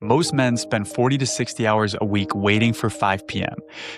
Most men spend 40 to 60 hours a week waiting for 5 p.m.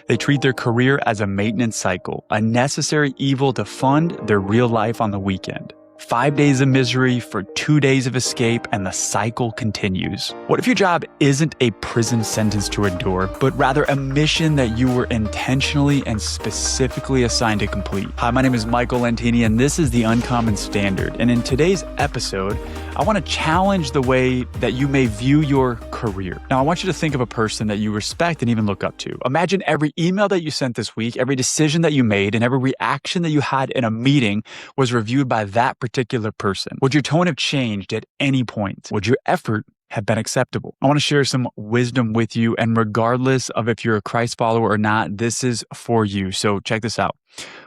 They treat their career as a maintenance cycle, a necessary evil to fund their real life on the weekend. 5 days of misery for 2 days of escape, and the cycle continues. What if your job isn't a prison sentence to endure, but rather a mission that you were intentionally and specifically assigned to complete? Hi, my name is Michael Lentini, and this is The Uncommon Standard. And in today's episode, I want to challenge the way that you may view your career. Now, I want you to think of a person that you respect and even look up to. Imagine every email that you sent this week, every decision that you made, and every reaction that you had in a meeting was reviewed by that particular person. Would your tone have changed at any point? Would your effort have been acceptable? I want to share some wisdom with you, and regardless of if you're a Christ follower or not, this is for you. So check this out.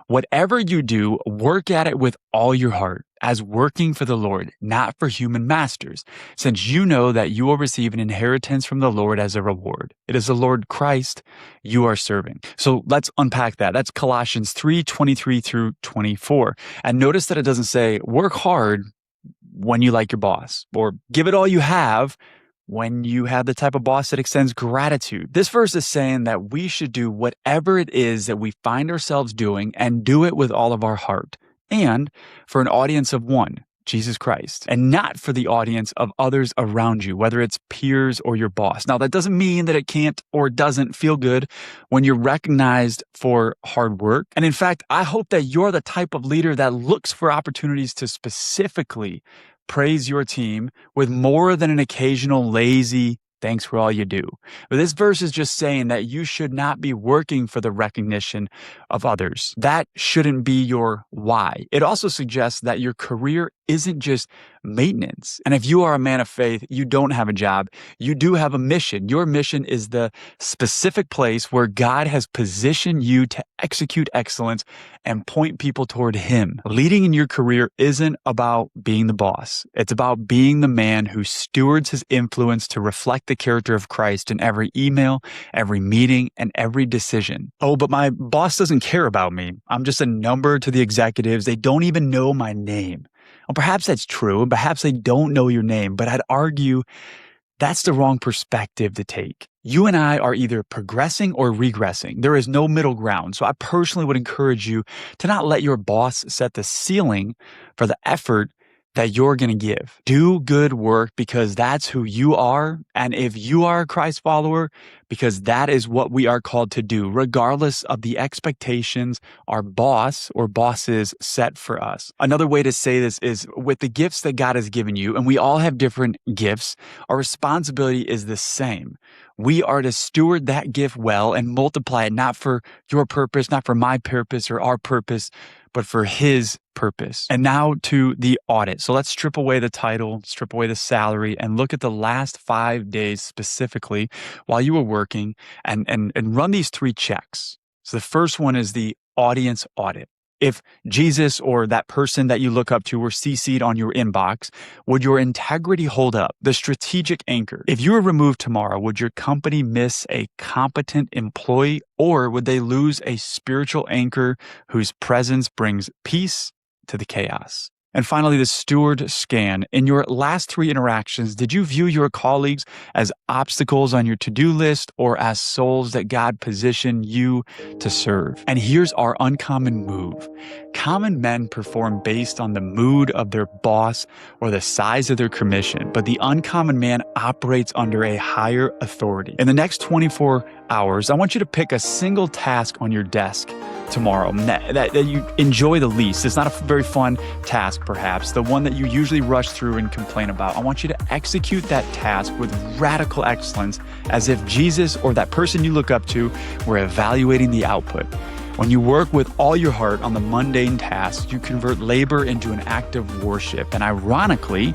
Whatever you do, work at it with all your heart, as working for the Lord, not for human masters, since you know that you will receive an inheritance from the Lord as a reward. It is the Lord Christ you are serving. So let's unpack that. That's Colossians 3:23 through 24. And notice that it doesn't say work hard when you like your boss, or give it all you have when you have the type of boss that extends gratitude. This verse is saying that we should do whatever it is that we find ourselves doing and do it with all of our heart, and for an audience of one, Jesus Christ, and not for the audience of others around you, whether it's peers or your boss. Now, that doesn't mean that it can't or doesn't feel good when you're recognized for hard work. And in fact, I hope that you're the type of leader that looks for opportunities to specifically praise your team with more than an occasional lazy thanks for all you do. But this verse is just saying that you should not be working for the recognition of others. That shouldn't be your why. It also suggests that your career isn't just maintenance. And if you are a man of faith, you don't have a job. You do have a mission. Your mission is the specific place where God has positioned you to execute excellence and point people toward Him. Leading in your career isn't about being the boss. It's about being the man who stewards his influence to reflect the character of Christ in every email, every meeting, and every decision. Oh, but my boss doesn't care about me. I'm just a number to the executives. They don't even know my name. Well, perhaps that's true, and perhaps they don't know your name, but I'd argue that's the wrong perspective to take. You and I are either progressing or regressing. There is no middle ground. So I personally would encourage you to not let your boss set the ceiling for the effort that you're going to give. Do good work because that's who you are. And if you are a Christ follower, because that is what we are called to do, regardless of the expectations our boss or bosses set for us. Another way to say this is with the gifts that God has given you, and we all have different gifts, our responsibility is the same. We are to steward that gift well and multiply it, not for your purpose, not for my purpose or our purpose, but for His purpose. And now to the audit. So let's strip away the title, strip away the salary, and look at the last 5 days specifically while you were working and run these 3 checks. So the first one is the audience audit. If Jesus or that person that you look up to were CC'd on your inbox, would your integrity hold up? The strategic anchor. If you were removed tomorrow, would your company miss a competent employee, or would they lose a spiritual anchor whose presence brings peace to the chaos? And finally, the steward scan. In your last 3 interactions, did you view your colleagues as obstacles on your to-do list or as souls that God positioned you to serve? And here's our uncommon move. Common men perform based on the mood of their boss or the size of their commission, but the uncommon man operates under a higher authority. In the next 24 hours, I want you to pick a single task on your desk tomorrow that you enjoy the least. It's not a very fun task, perhaps, the one that you usually rush through and complain about. I want you to execute that task with radical excellence as if Jesus or that person you look up to were evaluating the output. When you work with all your heart on the mundane tasks, you convert labor into an act of worship. And ironically,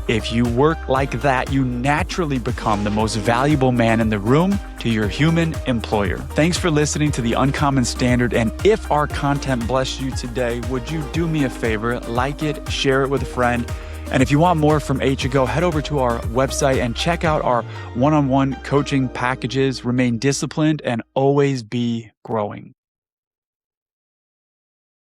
if you work like that, you naturally become the most valuable man in the room to your human employer. Thanks for listening to The Uncommon Standard. And if our content blessed you today, would you do me a favor? Like it, share it with a friend. And if you want more from H2Go, head over to our website and check out our one-on-one coaching packages. Remain disciplined and always be growing.